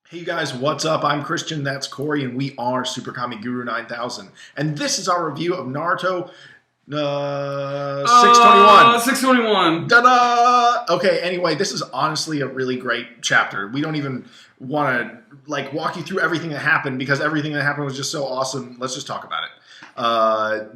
Hey guys, what's up? I'm Christian, that's Corey, and we are SuperKamiGuru9000. And this is our review of Naruto 621. 621. Da-da! Okay, anyway, this is honestly a really great chapter. We don't even want to walk you through everything that happened because everything that happened was just so awesome. Let's just talk about it.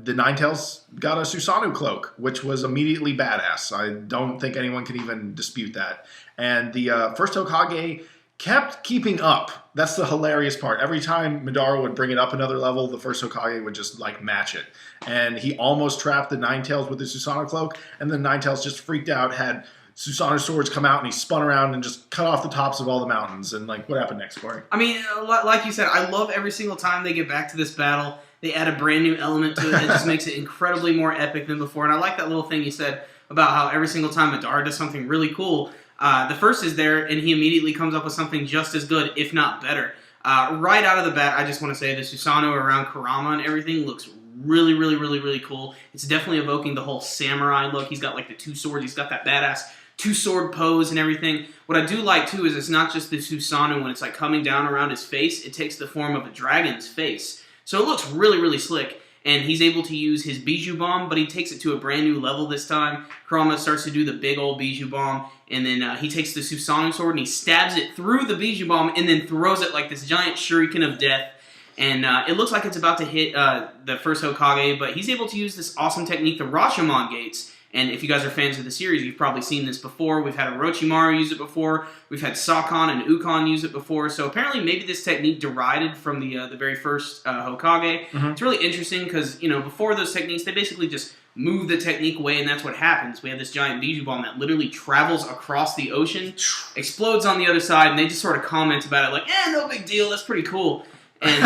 The Ninetales got a Susanoo cloak, which was immediately badass. I don't think anyone can even dispute that. And the first Hokage kept keeping up. That's the hilarious part. Every time Madara would bring it up another level, the first Hokage would just match it. And he almost trapped the Ninetales with the Susanoo cloak, and the Ninetales just freaked out, had Susanoo swords come out, and he spun around and just cut off the tops of all the mountains. And what happened next, Corey? I mean, like you said, I love every single time they get back to this battle. They add a brand new element to it that just makes it incredibly more epic than before. And I like that little thing you said about how every single time Madara does something really cool, the first is there, and he immediately comes up with something just as good, if not better. Right out of the bat, I just want to say the Susanoo around Kurama and everything looks really, really, really, really cool. It's definitely evoking the whole samurai look. He's got the two swords. He's got that badass two-sword pose and everything. What I do like, too, is it's not just the Susanoo when it's coming down around his face. It takes the form of a dragon's face. So it looks really, really slick. And he's able to use his Bijou Bomb, but he takes it to a brand new level this time. Kurama starts to do the big old Bijou Bomb, and then he takes the Susanoo sword and he stabs it through the Bijou Bomb and then throws it like this giant shuriken of death. And it looks like it's about to hit the first Hokage, but he's able to use this awesome technique, the Rashomon Gates. And if you guys are fans of the series, you've probably seen this before. We've had Orochimaru use it before. We've had Sakon and Ukon use it before. So apparently maybe this technique derided from the very first Hokage. Mm-hmm. It's really interesting because, before those techniques, they basically just move the technique away, and that's what happens. We have this giant Bijou Bomb that literally travels across the ocean, explodes on the other side, and they just sort of comment about it no big deal, that's pretty cool. And,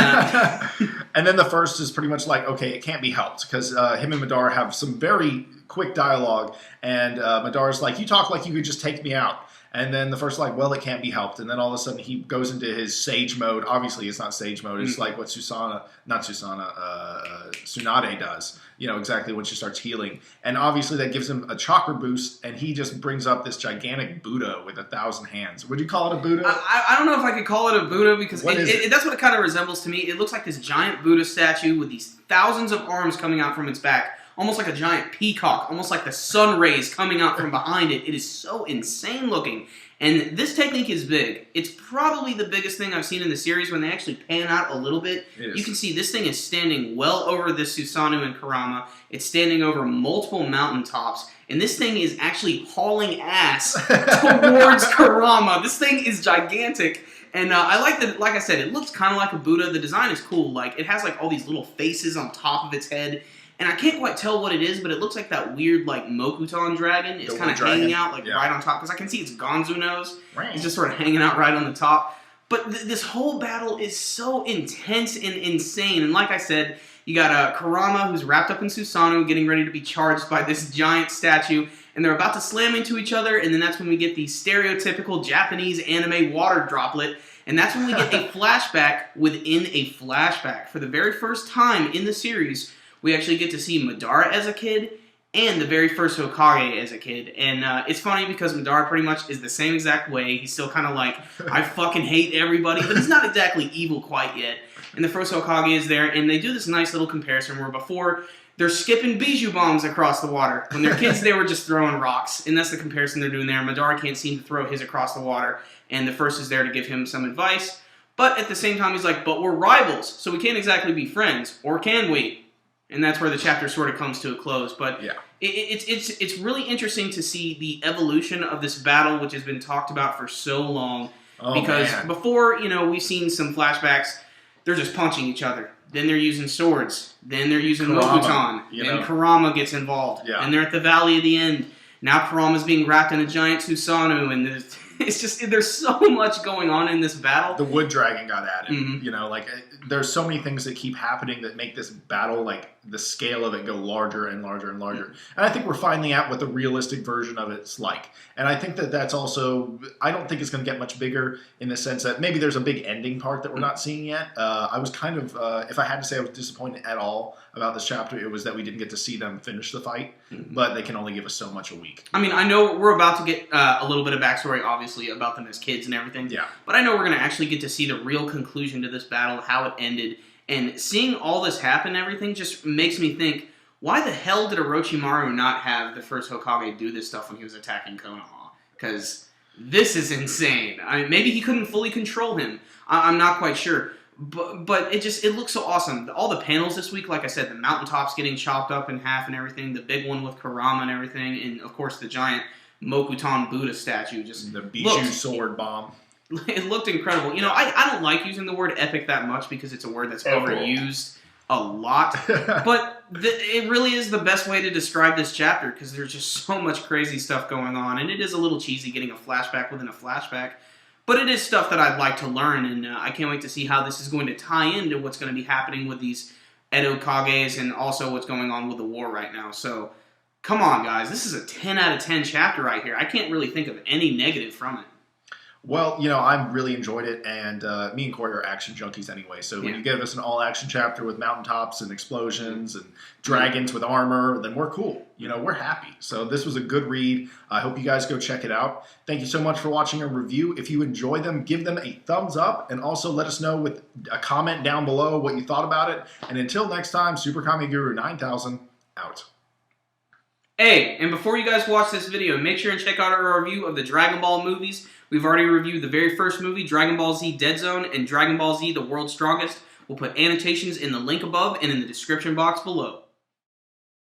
and then the first is pretty much okay, it can't be helped, because him and Madara have some very quick dialogue, and Madara's you talk like you could just take me out. And then the first well, it can't be helped. And then all of a sudden he goes into his sage mode. Obviously it's not sage mode. It's what Tsunade does. Exactly when she starts healing. And obviously that gives him a chakra boost, and he just brings up this gigantic Buddha with 1,000 hands. Would you call it a Buddha? I don't know if I could call it a Buddha, because that's what it kind of resembles to me. It looks like this giant Buddha statue with these thousands of arms coming out from its back. Almost like a giant peacock, almost like the sun rays coming out from behind it. It is so insane looking. And this technique is big. It's probably the biggest thing I've seen in the series when they actually pan out a little bit. You can see this thing is standing well over this Susanoo and Kurama. It's standing over multiple mountaintops. And this thing is actually hauling ass towards Kurama. This thing is gigantic. And I like that, like I said, it looks kind of like a Buddha. The design is cool. It has all these little faces on top of its head. And I can't quite tell what it is, but it looks like that weird, Mokuton dragon. It's kind of hanging out, right on top. Because I can see its Gonzu nose. Right. It's just sort of hanging out right on the top. But this whole battle is so intense and insane. And like I said, you got Kurama, who's wrapped up in Susanoo, getting ready to be charged by this giant statue. And they're about to slam into each other. And then that's when we get the stereotypical Japanese anime water droplet. And that's when we get a flashback within a flashback. For the very first time in the series, we actually get to see Madara as a kid and the very first Hokage as a kid. And it's funny because Madara pretty much is the same exact way. He's still kind of I fucking hate everybody, but he's not exactly evil quite yet. And the first Hokage is there, and they do this nice little comparison where before they're skipping Bijou Bombs across the water. When they're kids, they were just throwing rocks. And that's the comparison they're doing there. Madara can't seem to throw his across the water, and the first is there to give him some advice. But at the same time, he's but we're rivals, so we can't exactly be friends. Or can we? And that's where the chapter sort of comes to a close. But yeah, it's really interesting to see the evolution of this battle, which has been talked about for so long. Because before, we've seen some flashbacks. They're just punching each other. Then they're using swords. Then they're using Mokuton. Then Kurama gets involved. Yeah. And they're at the Valley of the End. Now Kurama's being wrapped in a giant Susanoo, and there's so much going on in this battle. The wood dragon got added. Mm-hmm. There's so many things that keep happening that make this battle the scale of it go larger and larger and larger. And I think we're finding out what the realistic version of it's like. And I think that that's also, I don't think it's going to get much bigger in the sense that maybe there's a big ending part that we're not seeing yet. I was kind of, if I had to say I was disappointed at all about this chapter, it was that we didn't get to see them finish the fight, but they can only give us so much a week. I mean, I know we're about to get a little bit of backstory, obviously, about them as kids and everything. Yeah. But I know we're going to actually get to see the real conclusion to this battle, how it ended. And seeing all this happen and everything just makes me think, why the hell did Orochimaru not have the first Hokage do this stuff when he was attacking Konoha? Because this is insane. I mean, maybe he couldn't fully control him. I'm not quite sure. But it looks so awesome. All the panels this week, like I said, the mountaintops getting chopped up in half and everything, the big one with Kurama and everything, and of course the giant Mokutan Buddha statue. Just the Bijou sword bomb. It looked incredible. You know, I don't like using the word epic that much because it's a word that's overused a lot. But it really is the best way to describe this chapter because there's just so much crazy stuff going on. And it is a little cheesy getting a flashback within a flashback. But it is stuff that I'd like to learn. And I can't wait to see how this is going to tie into what's going to be happening with these Edo Kages and also what's going on with the war right now. So, come on, guys. This is a 10 out of 10 chapter right here. I can't really think of any negative from it. Well, you know, I really enjoyed it, and me and Corey are action junkies anyway, so when you give us an all-action chapter with mountaintops and explosions and dragons with armor, then we're cool. You know, we're happy. So this was a good read. I hope you guys go check it out. Thank you so much for watching our review. If you enjoy them, give them a thumbs up, and also let us know with a comment down below what you thought about it. And until next time, SuperKamiGuru9000, out. Hey, and before you guys watch this video, make sure and check out our review of the Dragon Ball movies. We've already reviewed the very first movie, Dragon Ball Z Dead Zone, and Dragon Ball Z The World's Strongest. We'll put annotations in the link above and in the description box below.